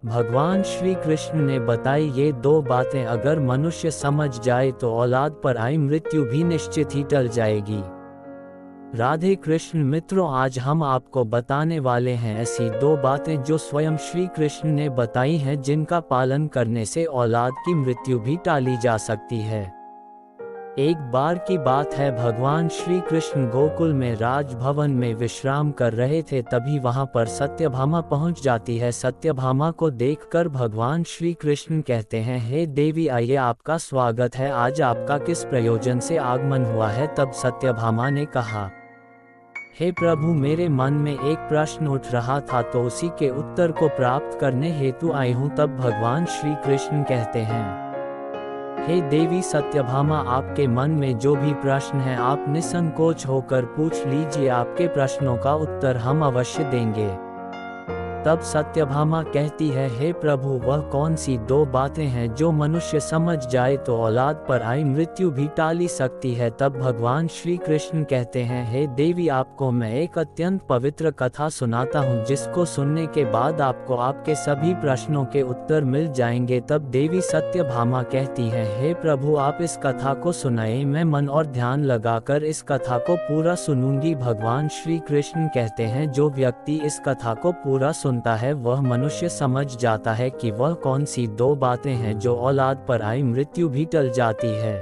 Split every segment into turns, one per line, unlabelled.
भगवान श्री कृष्ण ने बताई ये दो बातें अगर मनुष्य समझ जाए तो औलाद पर आई मृत्यु भी निश्चित ही टल जाएगी। राधे कृष्ण मित्रों, आज हम आपको बताने वाले हैं ऐसी दो बातें जो स्वयं श्री कृष्ण ने बताई हैं, जिनका पालन करने से औलाद की मृत्यु भी टाली जा सकती है। एक बार की बात है, भगवान श्री कृष्ण गोकुल में राजभवन में विश्राम कर रहे थे। तभी वहां पर सत्यभामा पहुंच जाती है। सत्यभामा को देखकर भगवान श्री कृष्ण कहते हैं, हे देवी आइए, आपका स्वागत है। आज आपका किस प्रयोजन से आगमन हुआ है? तब सत्यभामा ने कहा, हे प्रभु, मेरे मन में एक प्रश्न उठ रहा था तो उसी के उत्तर को प्राप्त करने हेतु आई हूँ। तब भगवान श्री कृष्ण कहते हैं, हे देवी सत्यभामा, आपके मन में जो भी प्रश्न है आप निसंकोच होकर पूछ लीजिए, आपके प्रश्नों का उत्तर हम अवश्य देंगे। तब सत्यभामा कहती है, हे प्रभु, वह कौन सी दो बातें हैं जो मनुष्य समझ जाए तो औलाद पर आई मृत्यु भी टाली सकती है? तब भगवान श्री कृष्ण कहते हैं, हे देवी, आपको मैं एक अत्यंत पवित्र कथा सुनाता हूँ, जिसको सुनने के बाद आपको आपके सभी प्रश्नों के उत्तर मिल जाएंगे। तब देवी सत्यभामा कहती है, हे प्रभु, आप इस कथा को सुनाए, मैं मन और ध्यान लगाकर इस कथा को पूरा सुनूंगी। भगवान श्री कृष्ण कहते हैं, जो व्यक्ति इस कथा को पूरा सुनता है वह मनुष्य समझ जाता है कि वह कौन सी दो बातें हैं जो औलाद पर आई मृत्यु भी टल जाती है।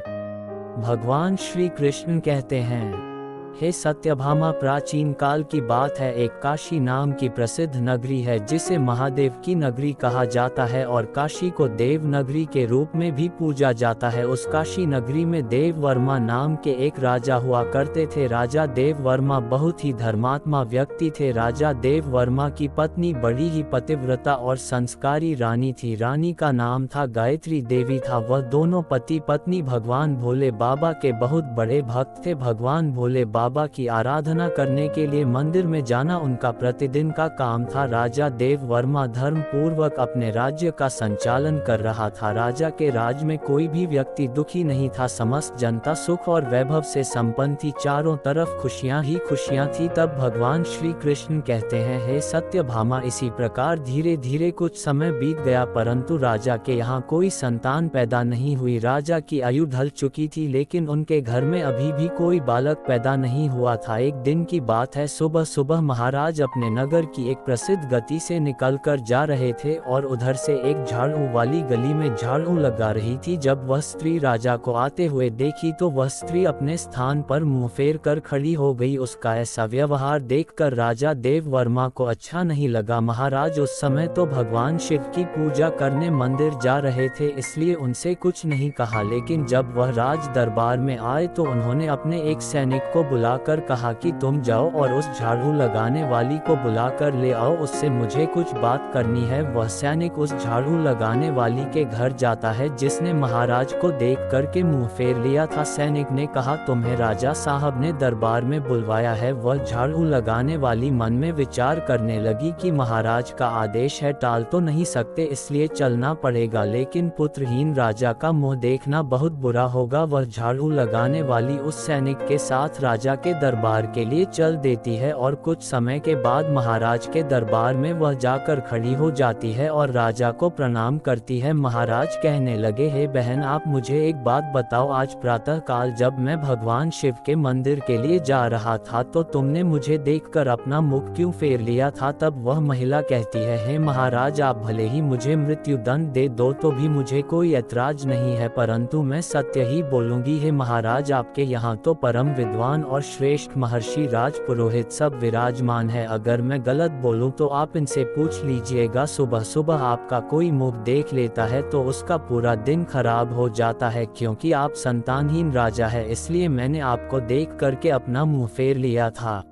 भगवान श्री कृष्ण कहते हैं, हे सत्यभामा, प्राचीन काल की बात है, एक काशी नाम की प्रसिद्ध नगरी है जिसे महादेव की नगरी कहा जाता है और काशी को देव नगरी के रूप में भी पूजा जाता है। उस काशी नगरी में देव वर्मा नाम के एक राजा हुआ करते थे। राजा देव वर्मा बहुत ही धर्मात्मा व्यक्ति थे। राजा देव वर्मा की पत्नी बड़ी ही पतिव्रता और संस्कारी रानी थी। रानी का नाम था गायत्री देवी था। वह दोनों पति पत्नी भगवान भोले बाबा के बहुत बड़े भक्त थे। भगवान भोले बाबा की आराधना करने के लिए मंदिर में जाना उनका प्रतिदिन का काम था। राजा देव वर्मा धर्म पूर्वक अपने राज्य का संचालन कर रहा था। राजा के राज में कोई भी व्यक्ति दुखी नहीं था। समस्त जनता सुख और वैभव से संपन्न थी। चारों तरफ खुशियां ही खुशियां थी। तब भगवान श्री कृष्ण कहते हैं, हे सत्यभामा, इसी प्रकार धीरे धीरे कुछ समय बीत गया, परंतु राजा के यहाँ कोई संतान पैदा नहीं हुई। राजा की आयु ढल चुकी थी, लेकिन उनके घर में अभी भी कोई बालक पैदा नहीं हुआ था। एक दिन की बात है, सुबह सुबह महाराज अपने नगर की एक प्रसिद्ध गति से निकलकर जा रहे थे और उधर से एक झाड़ू वाली गली में झाड़ू लगा रही थी। जब वह स्त्री राजा को आते हुए देखी तो वह स्त्री अपने स्थान पर मुंह फेर कर खड़ी हो गई। उसका ऐसा व्यवहार देखकर राजा देव वर्मा को अच्छा नहीं लगा। महाराज उस समय तो भगवान शिव की पूजा करने मंदिर जा रहे थे, इसलिए उनसे कुछ नहीं कहा। लेकिन जब वह राज दरबार में आए तो उन्होंने अपने एक सैनिक को बुलाकर कहा कि तुम जाओ और उस झाड़ू लगाने वाली को बुलाकर ले आओ, उससे मुझे कुछ बात करनी है। वह सैनिक उस झाड़ू लगाने वाली के घर जाता है, जिसने महाराज को देख कर के मुंह फेर लिया था। सैनिक ने कहा, तुम्हें राजा साहब ने दरबार में बुलवाया है। वह झाड़ू लगाने वाली मन में विचार करने लगी कि महाराज का आदेश है, टाल तो नहीं सकते, इसलिए चलना पड़ेगा। लेकिन पुत्रहीन राजा का मुंह देखना बहुत बुरा होगा। वह झाड़ू लगाने वाली उस सैनिक के साथ राजा के दरबार के लिए चल देती है और कुछ समय के बाद महाराज के दरबार में वह जाकर खड़ी हो जाती है और राजा को प्रणाम करती है। महाराज कहने लगे, हे बहन, आप मुझे एक बात बताओ, आज प्रातः काल जब मैं भगवान शिव के मंदिर के लिए जा रहा था तो तुमने मुझे देखकर अपना मुख क्यों फेर लिया था? तब वह महिला कहती है, हे महाराज, आप भले ही मुझे मृत्यु दंड दे दो तो भी मुझे कोई ऐतराज नहीं है, परंतु मैं सत्य ही बोलूंगी। हे महाराज, आपके यहाँ तो परम विद्वान और श्रेष्ठ महर्षि राज पुरोहित सब विराजमान है। अगर मैं गलत बोलूं तो आप इनसे पूछ लीजिएगा। सुबह सुबह आपका कोई मुख देख लेता है तो उसका पूरा दिन खराब हो जाता है। क्योंकि आप संतानहीन राजा है, इसलिए मैंने आपको देख करके अपना मुंह फेर लिया था।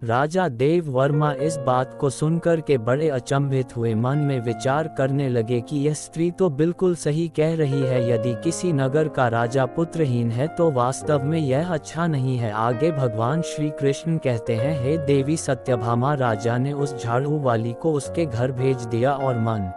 राजा देव वर्मा इस बात को सुनकर के बड़े अचंभित हुए। मन में विचार करने लगे कि यह स्त्री तो बिल्कुल सही कह रही है। यदि किसी नगर का राजा पुत्रहीन है तो वास्तव में यह अच्छा नहीं है। आगे भगवान श्री कृष्ण कहते हैं, हे देवी सत्यभामा, राजा ने उस झाड़ू वाली को उसके घर भेज दिया और मन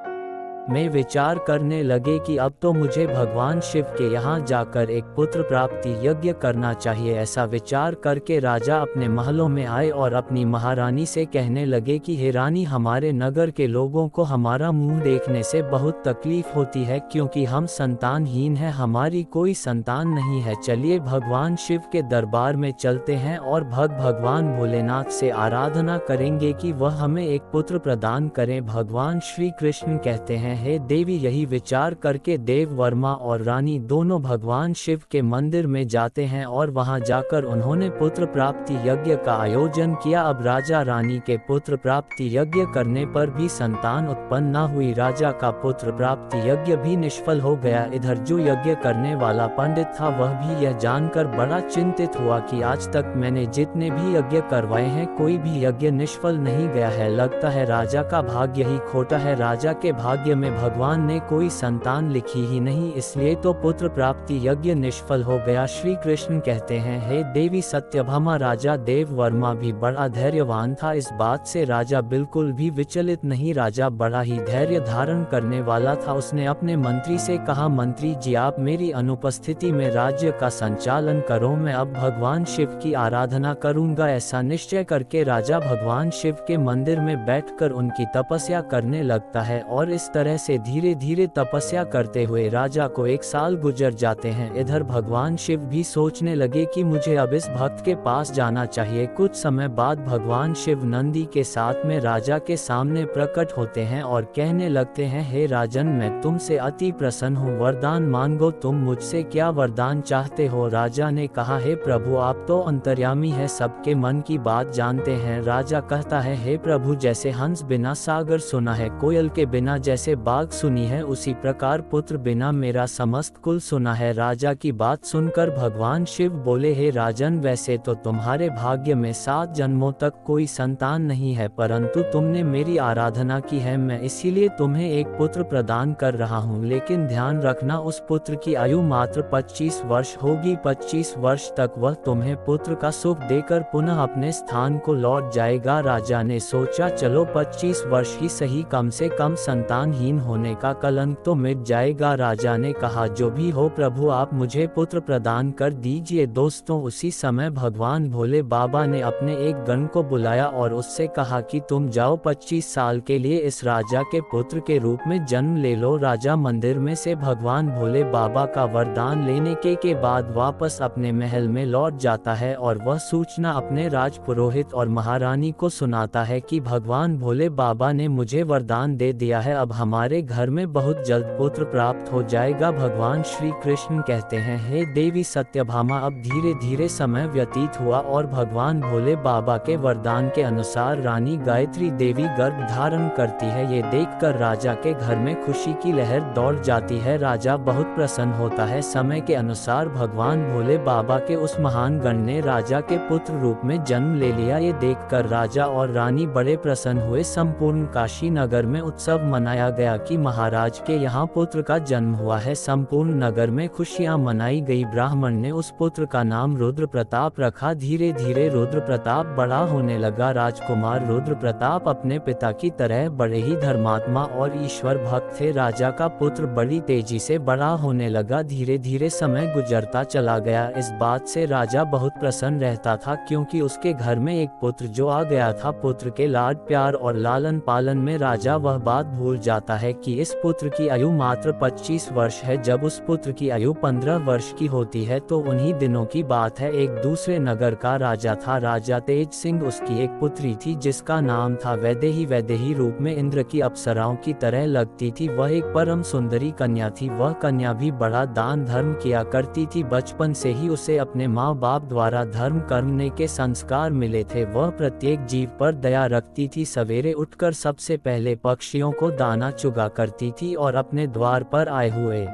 मैं विचार करने लगे कि अब तो मुझे भगवान शिव के यहाँ जाकर एक पुत्र प्राप्ति यज्ञ करना चाहिए। ऐसा विचार करके राजा अपने महलों में आए और अपनी महारानी से कहने लगे कि हे रानी, हमारे नगर के लोगों को हमारा मुंह देखने से बहुत तकलीफ होती है, क्योंकि हम संतानहीन हैं, हमारी कोई संतान नहीं है। चलिए भगवान शिव के दरबार में चलते हैं और भगवान भोलेनाथ से आराधना करेंगे कि वह हमें एक पुत्र प्रदान करें। भगवान श्री कृष्ण कहते हैं, हे देवी। यही विचार करके देव वर्मा और रानी दोनों भगवान शिव के मंदिर में जाते हैं और वहां जाकर उन्होंने पुत्र प्राप्ति यज्ञ का आयोजन किया। अब राजा रानी के पुत्र प्राप्ति यज्ञ करने पर भी संतान उत्पन्न न हुई। राजा का पुत्र प्राप्ति यज्ञ भी निष्फल हो गया। इधर जो यज्ञ करने वाला पंडित था वह भी यह जानकर बड़ा चिंतित हुआ कि आज तक मैंने जितने भी यज्ञ करवाए हैं कोई भी यज्ञ निष्फल नहीं गया है। लगता है राजा का भाग्य ही खोटा है। राजा के भाग्य में भगवान ने कोई संतान लिखी ही नहीं, इसलिए तो पुत्र प्राप्ति यज्ञ निष्फल हो गया। श्री कृष्ण कहते हैं, हे देवी सत्यभामा। राजा देव वर्मा भी बड़ा धैर्यवान था। इस बात से राजा बिल्कुल भी विचलित नहीं। राजा बड़ा ही धैर्य धारण करने वाला था। उसने अपने मंत्री से कहा, मंत्री जी, आप मेरी अनुपस्थिति में राज्य का संचालन करो। मैं अब भगवान शिव की आराधना करूंगा। ऐसा निश्चय करके राजा भगवान शिव के मंदिर में बैठकर उनकी तपस्या करने लगता है और इस तरह से धीरे धीरे तपस्या करते हुए राजा को 1 साल गुजर जाते हैं। इधर भगवान शिव भी सोचने लगे कि मुझे अब इस भक्त के पास जाना चाहिए। कुछ समय बाद भगवान शिव नंदी के साथ में राजा के सामने प्रकट होते हैं और कहने लगते हैं, हे राजन, मैं तुमसे अति प्रसन्न हूँ, वरदान मांगो। तुम मुझसे क्या वरदान चाहते हो? राजा ने कहा, हे प्रभु, आप तो अंतर्यामी है, सबके मन की बात जानते हैं। राजा कहता है, हे प्रभु, जैसे हंस बिना सागर सुना है, कोयल के बिना जैसे बाग सुनी है, उसी प्रकार पुत्र बिना मेरा समस्त कुल सुना है। राजा की बात सुनकर भगवान शिव बोले, हे राजन, वैसे तो तुम्हारे भाग्य में 7 जन्मों तक कोई संतान नहीं है, परंतु तुमने मेरी आराधना की है, मैं इसीलिए तुम्हें एक पुत्र प्रदान कर रहा हूँ। लेकिन ध्यान रखना, उस पुत्र की आयु मात्र 25 वर्ष होगी। 25 वर्ष तक वह तुम्हें पुत्र का सुख देकर पुनः अपने स्थान को लौट जाएगा। राजा ने सोचा, चलो 25 वर्ष ही सही, कम से कम संतानहीन होने का कलंक तो मिट जाएगा। राजा ने कहा, जो भी हो प्रभु, आप मुझे पुत्र प्रदान कर दीजिए। दोस्तों, उसी समय भगवान भोले बाबा ने अपने एक गण को बुलाया और उससे कहा कि तुम जाओ 25 साल के लिए इस राजा के पुत्र के रूप में जन्म ले लो। राजा मंदिर में से भगवान भोले बाबा का वरदान लेने के बाद वापस अपने महल में लौट जाता है और वह सूचना अपने राज पुरोहित और महारानी को सुनाता है कि भगवान भोले बाबा ने मुझे वरदान दे दिया है, अब हमारे घर में बहुत जल्द पुत्र प्राप्त हो जाएगा। भगवान श्री कृष्ण कहते हैं, हे देवी सत्यभामा। अब धीरे धीरे समय व्यतीत हुआ और भगवान भोले बाबा के वरदान के अनुसार रानी गायत्री देवी गर्भ धारण करती है। ये देखकर राजा के घर में खुशी की लहर दौड़ जाती है। राजा बहुत प्रसन्न होता है। समय के अनुसार भगवान भोले बाबा के उस महान गण ने राजा के पुत्र रूप में जन्म ले लिया। ये देखकर राजा और रानी बड़े प्रसन्न हुए। संपूर्ण काशी नगर में उत्सव मनाया गया कि महाराज के यहाँ पुत्र का जन्म हुआ है। संपूर्ण नगर में खुशियां मनाई गई। ब्राह्मण ने उस पुत्र का नाम रुद्र प्रताप रखा। धीरे धीरे रुद्र प्रताप बड़ा होने लगा। राजकुमार रुद्र प्रताप अपने पिता की तरह बड़े ही धर्मात्मा और ईश्वर भक्त थे। राजा का पुत्र बड़ी तेजी से बड़ा होने लगा। धीरे धीरे समय गुजरता चला गया। इस बात से राजा बहुत प्रसन्न रहता था, क्योंकि उसके घर में एक पुत्र जो आ गया था। पुत्र के लाड प्यार और लालन पालन में राजा वह बात भूल जाता है कि इस पुत्र की आयु मात्र 25 वर्ष है। जब उस पुत्र की आयु 15 वर्ष की होती है तो उन्हीं दिनों की बात है। एक दूसरे नगर का राजा था, राजा तेज सिंह। उसकी एक पुत्री थी जिसका नाम था वैदेही। वैदेही रूप में इंद्र की अप्सराओं की तरह लगती थी। वह एक परम सुंदरी कन्या थी। वह कन्या भी बड़ा दान धर्म किया करती थी। बचपन से ही उसे अपने माँ बाप द्वारा धर्म करने के संस्कार मिले थे। वह प्रत्येक जीव पर दया रखती थी। सवेरे उठकर सबसे पहले पक्षियों को दाना चुगा करती थी और अपने द्वार पर आए हुए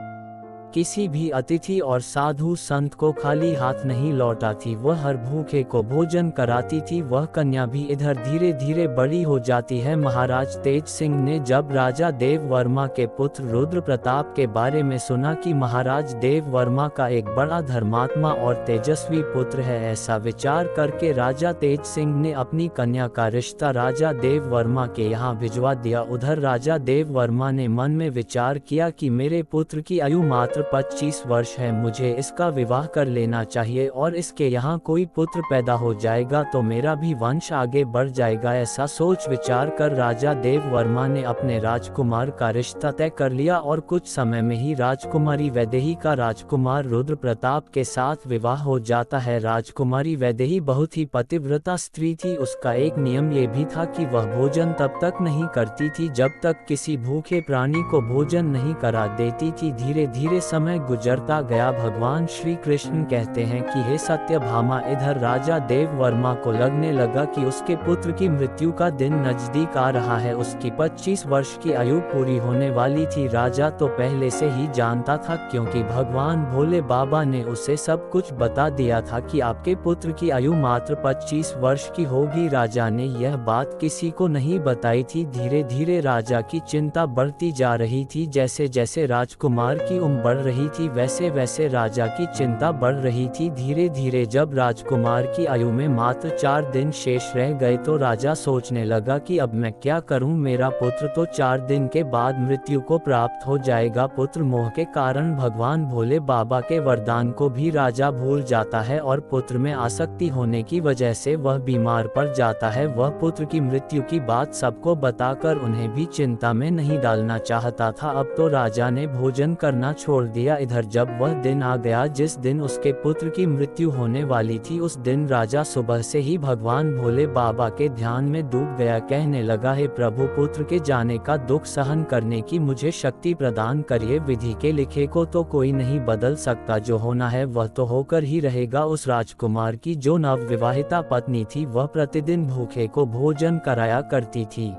किसी भी अतिथि और साधु संत को खाली हाथ नहीं लौटाती, वह हर भूखे को भोजन कराती थी। वह कन्या भी इधर धीरे धीरे बड़ी हो जाती है। महाराज तेज सिंह ने जब राजा देव वर्मा के पुत्र रुद्र प्रताप के बारे में सुना कि महाराज देव वर्मा का एक बड़ा धर्मात्मा और तेजस्वी पुत्र है, ऐसा विचार करके राजा तेज सिंह ने अपनी कन्या का रिश्ता राजा देव वर्मा के यहाँ भिजवा दिया। उधर राजा देव वर्मा ने मन में विचार किया कि मेरे पुत्र की आयु मात्र 25 वर्ष है, मुझे इसका विवाह कर लेना चाहिए और इसके यहाँ कोई पुत्र पैदा हो जाएगा तो मेरा भी वंश आगे बढ़ जाएगा। ऐसा सोच विचार कर राजा देव वर्मा ने अपने राजकुमार का रिश्ता तय कर लिया और कुछ समय में ही राजकुमारी वैदेही का राजकुमार रुद्र प्रताप के साथ विवाह हो जाता है। राजकुमारी वैदेही बहुत ही पतिव्रता स्त्री थी। उसका एक नियम ये भी था कि वह भोजन तब तक नहीं करती थी जब तक किसी भूखे प्राणी को भोजन नहीं करा देती थी। धीरे धीरे समय गुजरता गया। भगवान श्री कृष्ण कहते हैं कि हे सत्यभामा, इधर राजा देव वर्मा को लगने लगा कि उसके पुत्र की मृत्यु का दिन नजदीक आ रहा है। उसकी 25 वर्ष की आयु पूरी होने वाली थी। राजा तो पहले से ही जानता था क्योंकि भगवान भोले बाबा ने उसे सब कुछ बता दिया था कि आपके पुत्र की आयु मात्र 25 वर्ष की होगी। राजा ने यह बात किसी को नहीं बताई थी। धीरे धीरे राजा की चिंता बढ़ती जा रही थी। जैसे जैसे राजकुमार की उम्र बढ़ रही थी वैसे वैसे राजा की चिंता बढ़ रही थी। धीरे धीरे जब राजकुमार की आयु में मात्र 4 दिन शेष रह गए तो राजा सोचने लगा कि अब मैं क्या करूं, मेरा पुत्र तो 4 दिन के बाद मृत्यु को प्राप्त हो जाएगा। पुत्र मोह के कारण भगवान भोले बाबा के वरदान को भी राजा भूल जाता है और पुत्र में आसक्ति होने की वजह से वह बीमार पड़ जाता है। वह पुत्र की मृत्यु की बात सबको बताकर उन्हें भी चिंता में नहीं डालना चाहता था। अब तो राजा ने भोजन करना छोड़ दिया। इधर जब वह दिन आ गया जिस दिन उसके पुत्र की मृत्यु होने वाली थी, उस दिन राजा सुबह से ही भगवान भोले बाबा के ध्यान में डूब गया। कहने लगा, हे प्रभु, पुत्र के जाने का दुख सहन करने की मुझे शक्ति प्रदान करिए। विधि के लिखे को तो कोई नहीं बदल सकता, जो होना है वह तो होकर ही रहेगा। उस राजकुमार की जो नवविवाहिता पत्नी थी वह प्रतिदिन भूखे को भोजन कराया करती थी,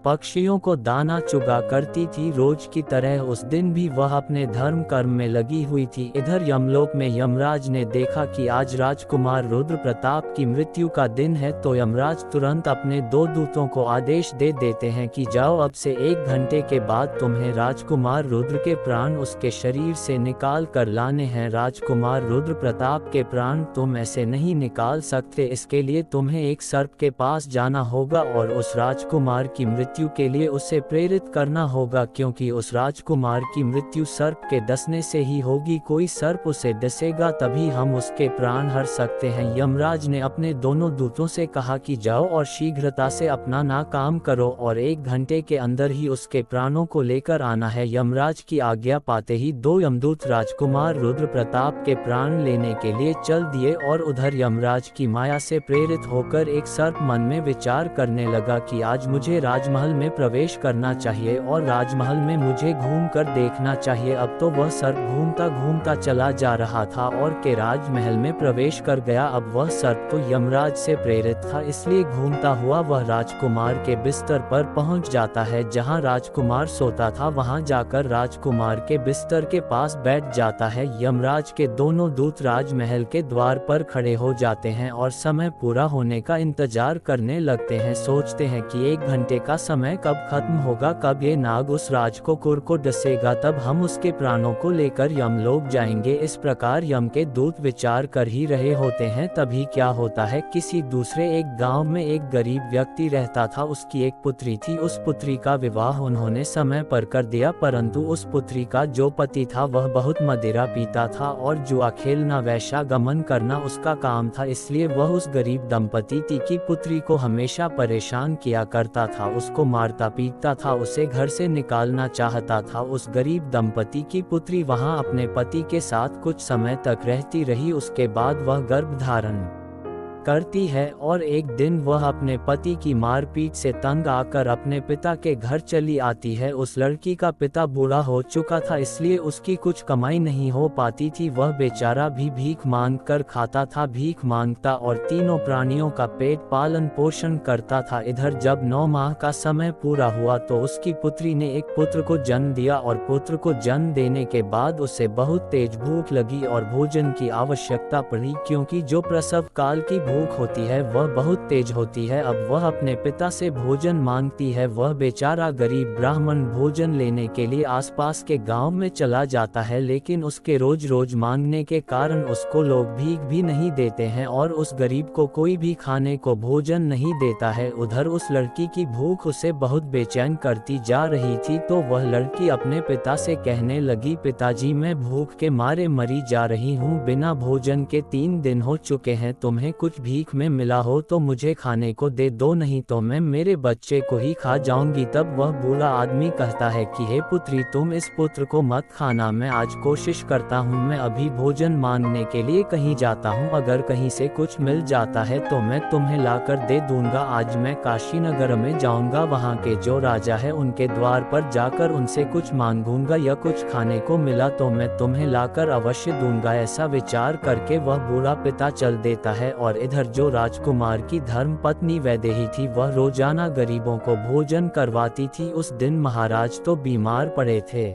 पक्षियों को दाना चुगा करती थी। रोज की तरह उस दिन भी वह अपने धर्म कर्म में लगी हुई थी। इधर यमलोक में यमराज ने देखा कि आज राजकुमार रुद्र प्रताप की मृत्यु का दिन है तो यमराज तुरंत अपने 2 दूतों को आदेश दे देते हैं कि जाओ, अब से 1 घंटे के बाद तुम्हें राजकुमार रुद्र के प्राण उसके शरीर से निकाल कर लाने हैं। राजकुमार रुद्र प्रताप के प्राण तुम ऐसे नहीं निकाल सकते, इसके लिए तुम्हें एक सर्प के पास जाना होगा और उस राजकुमार की मृत्यु के लिए उसे प्रेरित करना होगा, क्योंकि उस राजकुमार की मृत्यु सर्प के डसने से ही होगी। कोई सर्प उसे डसेगा तभी हम उसके प्राण हर सकते हैं। यमराज ने अपने दोनों दूतों से कहा कि जाओ और शीघ्रता से अपना ना काम करो और 1 घंटे के अंदर ही उसके प्राणों को लेकर आना है। यमराज की आज्ञा पाते ही 2 यमदूत राजकुमार रुद्र प्रताप के प्राण लेने के लिए चल दिए और उधर यमराज की माया से प्रेरित होकर एक सर्प मन में विचार करने लगा कि आज मुझे राजमहल में प्रवेश करना चाहिए और राजमहल में मुझे घूमकर देखना चाहिए। अब तो वह सर्प घूमता घूमता चला जा रहा था और के राजमहल में प्रवेश कर गया। अब वह सर्प तो यमराज से प्रेरित था, इसलिए घूमता हुआ वह राजकुमार के बिस्तर पर पहुंच जाता है। जहां राजकुमार सोता था वहां जाकर राजकुमार के बिस्तर के पास बैठ जाता है। यमराज के दोनों दूत राजमहल के द्वार पर खड़े हो जाते हैं और समय पूरा होने का इंतजार करने लगते हैं। सोचते हैं कि 1 घंटे का समय कब खत्म होगा, कब ये नाग उस राजकुमार को डसेगा, तब हम उसके प्राणों को लेकर यमलोक जाएंगे। इस प्रकार यम के दूत विचार कर ही रहे होते हैं। तभी क्या होता है, किसी दूसरे एक गांव में एक गरीब व्यक्ति रहता था। उसकी एक पुत्री थी। उस पुत्री का विवाह उन्होंने समय पर कर दिया, परंतु उस पुत्री का जो पति था वह बहुत मदिरा पीता था और जुआ खेलना, वैश्यागमन करना उसका काम था। इसलिए वह उस गरीब दंपति की पुत्री को हमेशा परेशान किया करता था, उसको मारता पीटता था, उसे घर से निकालना चाहता था। उस गरीब दंपति की पुत्री वहां अपने पति के साथ कुछ समय तक रहती रही। उसके बाद वह गर्भ धारण करती है और एक दिन वह अपने पति की मारपीट से तंग आकर अपने पिता के घर चली आती है। उस लड़की का पिता बूढ़ा हो चुका था, इसलिए उसकी कुछ कमाई नहीं हो पाती थी। वह बेचारा भी भीख मांग कर खाता था, भीख मांगता और तीनों प्राणियों का पेट पालन पोषण करता था। इधर जब 9 माह का समय पूरा हुआ तो उसकी पुत्री ने एक पुत्र को जन्म दिया और पुत्र को जन्म देने के बाद उसे बहुत तेज भूख लगी और भोजन की आवश्यकता पड़ी, क्योंकि जो प्रसव काल की भूख होती है वह बहुत तेज होती है। अब वह अपने पिता से भोजन मांगती है। वह बेचारा गरीब ब्राह्मण भोजन लेने के लिए आसपास के गांव में चला जाता है, लेकिन उसके रोज रोज मांगने के कारण उसको लोग भीख भी नहीं देते हैं और उस गरीब को कोई भी खाने को भोजन नहीं देता है। उधर उस लड़की की भूख उसे बहुत बेचैन करती जा रही थी, तो वह लड़की अपने पिता से कहने लगी, पिताजी मैं भूख के मारे मरी जा रही हूँ, बिना भोजन के 3 दिन हो चुके हैं। तुम्हें कुछ भीख में मिला हो तो मुझे खाने को दे दो, नहीं तो मैं मेरे बच्चे को ही खा जाऊंगी। तब वह बूढ़ा आदमी कहता है कि हे पुत्री, तुम इस पुत्र को मत खाना, मैं आज कोशिश करता हूँ, मैं अभी भोजन मांगने के लिए कहीं जाता हूँ, अगर कहीं से कुछ मिल जाता है तो मैं तुम्हें लाकर दे दूंगा। आज मैं काशी नगर में जाऊंगा, वहाँ के जो राजा है उनके द्वार पर जाकर उनसे कुछ मांगूंगा, या कुछ खाने को मिला तो मैं तुम्हें लाकर अवश्य दूंगा। ऐसा विचार करके वह बूढ़ा पिता चल देता है। और इधर जो राजकुमार की धर्म पत्नी वैदेही थी, वह रोजाना गरीबों को भोजन करवाती थी। उस दिन महाराज तो बीमार पड़े थे,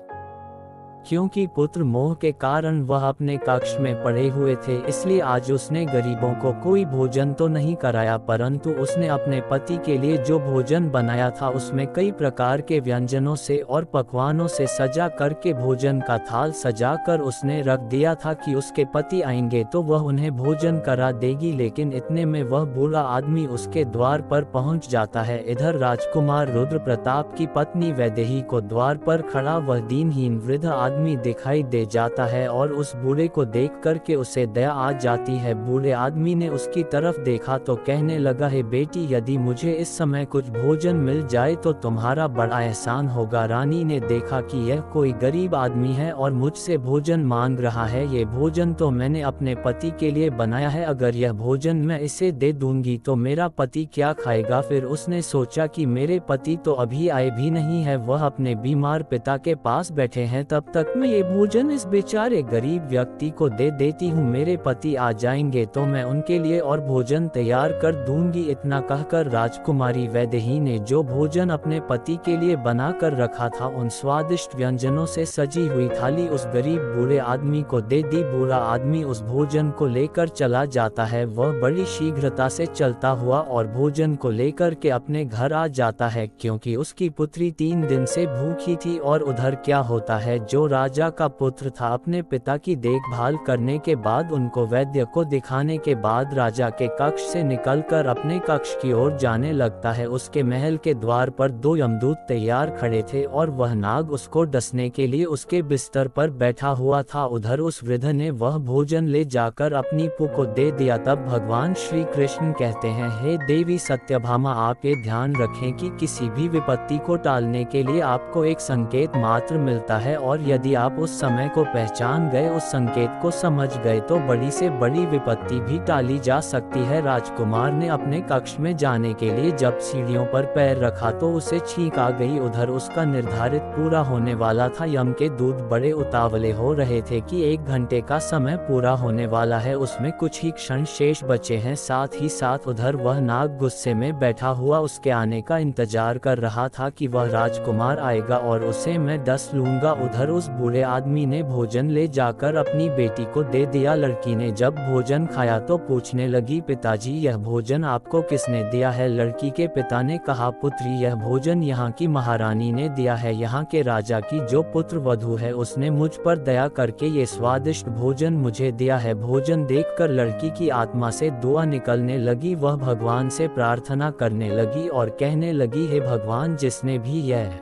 क्योंकि पुत्र मोह के कारण वह अपने कक्ष में पड़े हुए थे, इसलिए आज उसने गरीबों को कोई भोजन तो नहीं कराया, परंतु उसने अपने पति के लिए जो भोजन बनाया था उसमें कई प्रकार के व्यंजनों से और पकवानों से सजा करके भोजन का थाल सजाकर उसने रख दिया था कि उसके पति आएंगे तो वह उन्हें भोजन करा देगी। लेकिन इतने में वह बूढ़ा आदमी उसके द्वार पर पहुंच जाता है। इधर राजकुमार रुद्र प्रताप की पत्नी वैदेही को द्वार पर खड़ा वह दीनहीन वृद्ध आदमी दिखाई दे जाता है और उस बूढ़े को देख करके उसे दया आ जाती है। बूढ़े आदमी ने उसकी तरफ देखा तो कहने लगा, है बेटी, यदि मुझे इस समय कुछ भोजन मिल जाए तो तुम्हारा बड़ा एहसान होगा। रानी ने देखा कि यह कोई गरीब आदमी है और मुझसे भोजन मांग रहा है, ये भोजन तो मैंने अपने पति के लिए बनाया है, अगर यह भोजन मैं इसे दे दूंगी तो मेरा पति क्या खाएगा। फिर उसने सोचा कि मेरे पति तो अभी आए भी नहीं है, वह अपने बीमार पिता के पास बैठे हैं, तब तक मैं ये भोजन इस बेचारे गरीब व्यक्ति को दे देती हूँ, मेरे पति आ जाएंगे तो मैं उनके लिए और भोजन तैयार कर दूंगी। इतना कहकर राजकुमारी वैदेही ने जो भोजन अपने पति के लिए बना कर रखा था, उन स्वादिष्ट व्यंजनों से सजी हुई थाली उस गरीब बूढ़े आदमी को दे दी। बूढ़ा आदमी उस भोजन को लेकर चला जाता है। वह बड़ी शीघ्रता से चलता हुआ और भोजन को लेकर के अपने घर आ जाता है, क्योंकि उसकी पुत्री 3 दिन से भूखी थी। और उधर क्या होता है, जो राजा का पुत्र था, अपने पिता की देखभाल करने के बाद उनको वैद्य को दिखाने के बाद राजा के कक्ष से निकलकर अपने कक्ष की ओर जाने लगता है। उसके महल के द्वार पर 2 यमदूत तैयार खड़े थे और वह नाग उसको डसने के लिए उसके बिस्तर पर बैठा हुआ था। उधर उस वृद्ध ने वह भोजन ले जाकर अपनी पु को दे दिया। तब भगवान श्री कृष्ण कहते हैं, हे देवी सत्यभामा, आप ये ध्यान रखें कि किसी भी विपत्ति को टालने के लिए आपको एक संकेत मात्र मिलता है, और यदि आप उस समय को पहचान गए, उस संकेत को समझ गए, तो बड़ी से बड़ी विपत्ति भी टाली जा सकती है। राजकुमार ने अपने कक्ष में जाने के लिए जब सीढ़ियों पर पैर रखा तो उसे छींक आ गई। उधर उसका निर्धारित पूरा होने वाला था। यम के दूत बड़े उतावले हो रहे थे कि 1 घंटे का समय पूरा होने वाला है, उसमें कुछ ही क्षण शेष बचे हैं। साथ ही साथ उधर वह नाग गुस्से में बैठा हुआ उसके आने का इंतजार कर रहा था कि वह राजकुमार आएगा और उसे मैं डस लूंगा। उधर उस बूढ़े आदमी ने भोजन ले जाकर अपनी बेटी को दे दिया। लड़की ने जब भोजन खाया तो पूछने लगी, पिताजी यह भोजन आपको किसने दिया है। लड़की के पिता ने कहा, पुत्री यह भोजन यहाँ की महारानी ने दिया है, यहाँ के राजा की जो पुत्र वधू है उसने मुझ पर दया करके ये स्वादिष्ट भोजन मुझे दिया है। भोजन देखकर लड़की की आत्मा से दुआ निकलने लगी। वह भगवान से प्रार्थना करने लगी और कहने लगी, हे भगवान, जिसने भी यह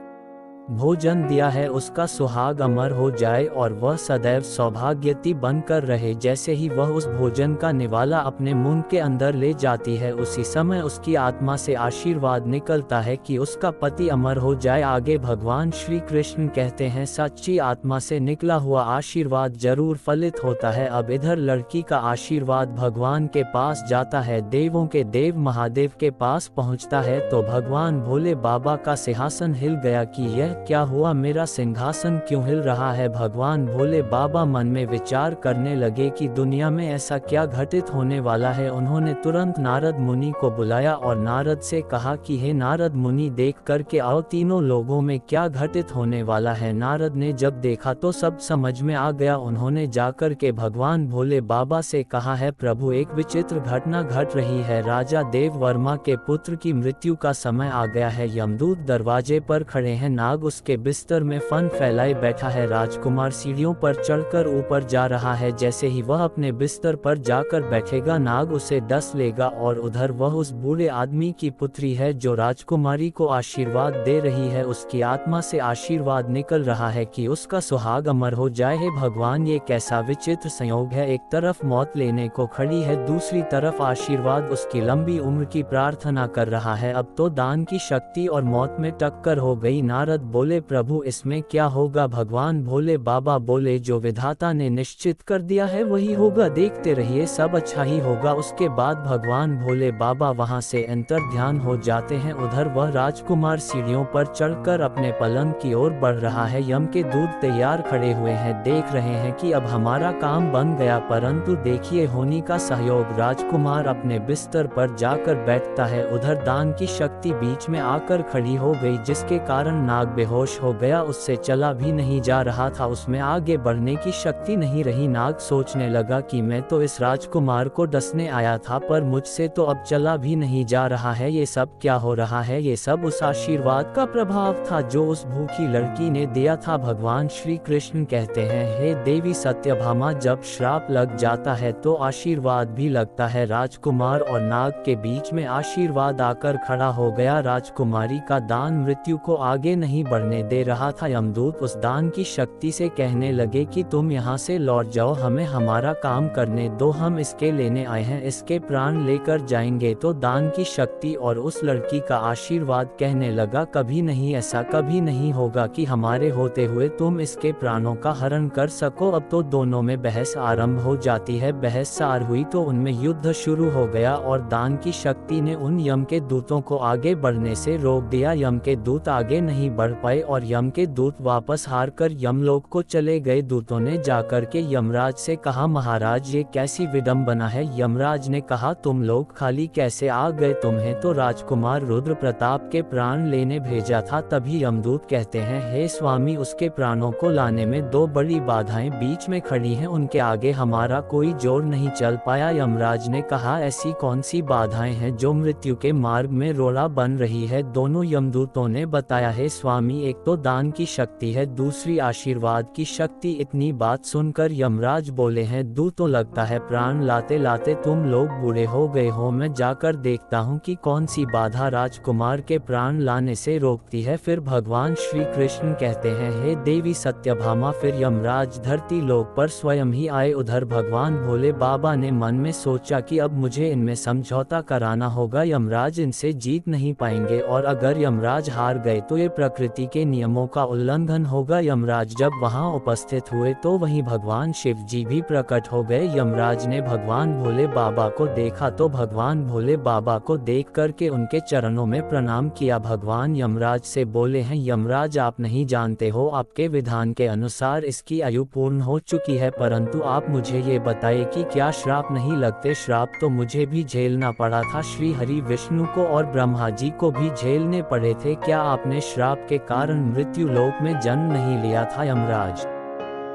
भोजन दिया है उसका सुहाग अमर हो जाए और वह सदैव सौभाग्यवती बनकर रहे। जैसे ही वह उस भोजन का निवाला अपने मुंह के अंदर ले जाती है, उसी समय उसकी आत्मा से आशीर्वाद निकलता है कि उसका पति अमर हो जाए। आगे भगवान श्री कृष्ण कहते हैं, सच्ची आत्मा से निकला हुआ आशीर्वाद जरूर फलित होता है। अब इधर लड़की का आशीर्वाद भगवान के पास जाता है, देवों के देव महादेव के पास पहुंचता है तो भगवान भोले बाबा का सिंहासन हिल गया कि यह क्या हुआ, मेरा सिंहासन क्यों हिल रहा है। भगवान भोले बाबा मन में विचार करने लगे कि दुनिया में ऐसा क्या घटित होने वाला है। उन्होंने तुरंत नारद मुनि को बुलाया और नारद से कहा कि हे नारद मुनि, देख कर के आओ तीनों लोगों में क्या घटित होने वाला है। नारद ने जब देखा तो सब समझ में आ गया। उन्होंने जाकर के भगवान भोले बाबा से कहा है, प्रभु एक विचित्र घटना घट रही है। राजा देव वर्मा के पुत्र की मृत्यु का समय आ गया है। यमदूत दरवाजे पर खड़े हैं, नाग उसके बिस्तर में फन फैलाए बैठा है। राजकुमार सीढ़ियों पर चढ़कर ऊपर जा रहा है। जैसे ही वह अपने बिस्तर पर जाकर बैठेगा, नाग उसे डस लेगा। और उधर वह उस बूढ़े आदमी की पुत्री है जो राजकुमारी को आशीर्वाद दे रही है, उसकी आत्मा से आशीर्वाद निकल रहा है कि उसका सुहाग अमर हो जाए। हे भगवान, ये कैसा विचित्र संयोग है। एक तरफ मौत लेने को खड़ी है, दूसरी तरफ आशीर्वाद उसकी लंबी उम्र की प्रार्थना कर रहा है। अब तो दान की शक्ति और मौत में टक्कर हो गई। नारद बोले, प्रभु इसमें क्या होगा। भगवान भोले बाबा बोले, जो विधाता ने निश्चित कर दिया है वही होगा, देखते रहिए सब अच्छा ही होगा। उसके बाद भगवान भोले बाबा वहां से अंतर ध्यान हो जाते हैं। उधर वह राजकुमार सीढ़ियों पर चढ़कर अपने पलंग की ओर बढ़ रहा है। यम के दूत तैयार खड़े हुए हैं, देख रहे हैं कि अब हमारा काम बन गया। परंतु देखिए होनी का सहयोग। राजकुमार अपने बिस्तर पर जाकर बैठता है। उधर दान की शक्ति बीच में आकर खड़ी हो गई, जिसके कारण नाग बेहोश हो गया, उससे चला भी नहीं जा रहा था, उसमें आगे बढ़ने की शक्ति नहीं रही। नाग सोचने लगा कि मैं तो इस राजकुमार को डसने आया था, पर मुझसे तो अब चला भी नहीं जा रहा है। ये सब क्या हो रहा है। ये सब उस आशीर्वाद का प्रभाव था जो उस भूखी लड़की ने दिया था। भगवान श्री कृष्ण कहते हैं, हे देवी सत्यभामा, जब श्राप लग जाता है तो आशीर्वाद भी लगता है। राजकुमार और नाग के बीच में आशीर्वाद आकर खड़ा हो गया। राजकुमारी का दान मृत्यु को आगे नहीं बढ़ने दे रहा था। यमदूत उस दान की शक्ति से कहने लगे कि तुम यहाँ से लौट जाओ, हमें हमारा काम करने दो, हम इसके लेने आए हैं, इसके प्राण लेकर जाएंगे। तो दान की शक्ति और उस लड़की का आशीर्वाद कहने लगा, कभी नहीं, ऐसा कभी नहीं होगा कि हमारे होते हुए तुम इसके प्राणों का हरण कर सको। अब तो दोनों में बहस आरंभ हो जाती है। बहस सार हुई तो उनमें युद्ध शुरू हो गया और दान की शक्ति ने उन यम के दूतों को आगे बढ़ने से रोक दिया। यम के दूत आगे नहीं बढ़ पाए और यम के दूत वापस हारकर यमलोक को चले गए। दूतों ने जाकर के यमराज से कहा, महाराज ये कैसी विडंबना है। यमराज ने कहा, तुम लोग खाली कैसे आ गए, तुम्हें तो राजकुमार रुद्र प्रताप के प्राण लेने भेजा था। तभी यमदूत कहते हैं, हे स्वामी, उसके प्राणों को लाने में दो बड़ी बाधाएं बीच में खड़ी हैं, उनके आगे हमारा कोई जोर नहीं चल पाया। यमराज ने कहा, ऐसी कौन सी बाधाएं हैं जो मृत्यु के मार्ग में रोड़ा बन रही है। दोनों यमदूतों ने बताया, हे स्वामी, एक तो दान की शक्ति है, दूसरी आशीर्वाद की शक्ति। इतनी बात सुनकर यमराज बोले हैं, दूतों, लगता है प्राण लाते लाते तुम लोग बूढ़े हो गए हो। मैं जाकर देखता हूँ कि कौन सी बाधा राजकुमार के प्राण लाने से रोकती है। फिर भगवान श्री कृष्ण कहते हैं, हे देवी सत्यभामा। फिर यमराज धरती लोक पर स्वयं ही आए। उधर भगवान भोले बाबा ने मन में सोचा कि अब मुझे इनमें समझौता कराना होगा, यमराज इनसे जीत नहीं पाएंगे और अगर यमराज हार गए तो ये प्रकृति के नियमों का उल्लंघन होगा। यमराज जब वहां उपस्थित हुए तो वहीं भगवान शिव जी भी प्रकट हो गए। यमराज ने भगवान भोले बाबा को देखा तो भगवान भोले बाबा को देख करके उनके चरणों में प्रणाम किया। भगवान यमराज से बोले हैं, यमराज, आप नहीं जानते हो, आपके विधान के अनुसार इसकी आयु पूर्ण हो चुकी है, परंतु आप मुझे ये बताइए कि क्या श्राप नहीं लगते। श्राप तो मुझे भी झेलना पड़ा था, श्री हरि विष्णु को और ब्रह्मा जी को भी झेलने पड़े थे। क्या आपने श्राप के कारण मृत्यु लोक में जन्म नहीं लिया था। यमराज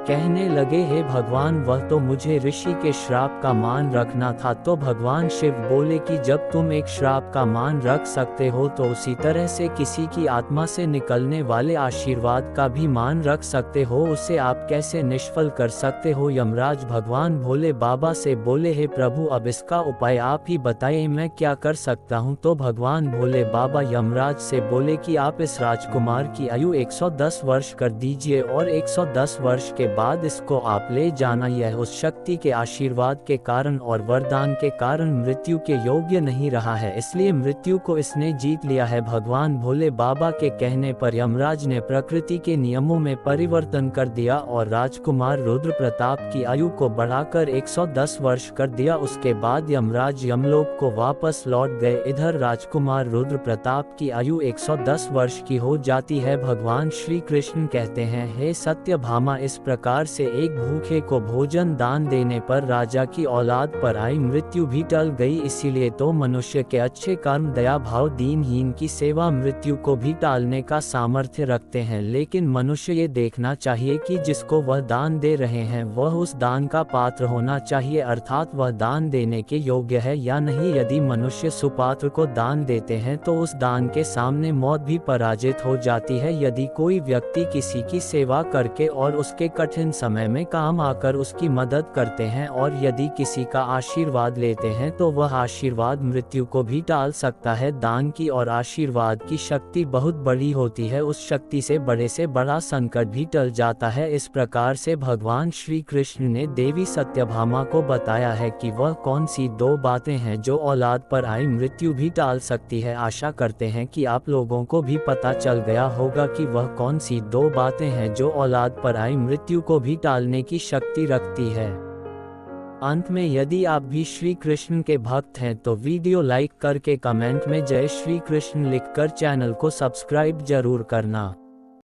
कहने लगे, हे भगवान, वह तो मुझे ऋषि के श्राप का मान रखना था। तो भगवान शिव बोले कि जब तुम एक श्राप का मान रख सकते हो तो उसी तरह से किसी की आत्मा से निकलने वाले आशीर्वाद का भी मान रख सकते हो, उसे आप कैसे निष्फल कर सकते हो। यमराज भगवान भोले बाबा से बोले, हे प्रभु, अब इसका उपाय आप ही बताइए, मैं क्या कर सकता हूँ। तो भगवान भोले बाबा यमराज से बोले कि आप इस राजकुमार की आयु 110 वर्ष कर दीजिए और 110 वर्ष के बाद इसको आप ले जाना। यह उस शक्ति के आशीर्वाद के कारण और वरदान के कारण मृत्यु के योग्य नहीं रहा है, इसलिए मृत्यु को इसने जीत लिया है। भगवान भोले बाबा के कहने पर यमराज ने प्रकृति के नियमों में परिवर्तन कर दिया और राजकुमार रुद्र प्रताप की आयु को बढ़ाकर 110 वर्ष कर दिया। उसके बाद यमराज यमलोक को वापस लौट गए। इधर राजकुमार रुद्र प्रताप की आयु 110 वर्ष की हो जाती है। भगवान श्री कृष्ण कहते हैं, हे सत्यभामा, इस प्रकार से एक भूखे को भोजन दान देने पर राजा की औलाद पर आई मृत्यु भी टल गई। इसीलिए तो मनुष्य के अच्छे कर्म, दया भाव, दीनहीन की सेवा मृत्यु को भी टालने का सामर्थ्य रखते हैं। लेकिन मनुष्य ये देखना चाहिए कि जिसको वह दान दे रहे हैं वह उस दान का पात्र होना चाहिए, अर्थात वह दान देने के योग्य है या नहीं। यदि मनुष्य सुपात्र को दान देते हैं तो उस दान के सामने मौत भी पराजित हो जाती है। यदि कोई व्यक्ति किसी की सेवा करके और उसके कठिन समय में काम आकर उसकी मदद करते हैं और यदि किसी का आशीर्वाद लेते हैं तो वह आशीर्वाद मृत्यु को भी टाल सकता है। दान की और आशीर्वाद की शक्ति बहुत बड़ी होती है, उस शक्ति से बड़ा संकट भी टल जाता है। इस प्रकार से भगवान श्री कृष्ण ने देवी सत्यभामा को बताया है कि वह कौन सी दो बातें हैं जो औलाद पर आई मृत्यु भी टाल सकती है। आशा करते हैं कि आप लोगों को भी पता चल गया होगा कि वह कौन सी दो बातें हैं जो औलाद पर आई मृत्यु को भी टालने की शक्ति रखती है। अंत में यदि आप भी श्री कृष्ण के भक्त हैं तो वीडियो लाइक करके कमेंट में जय श्री कृष्ण लिखकर चैनल को सब्सक्राइब जरूर करना।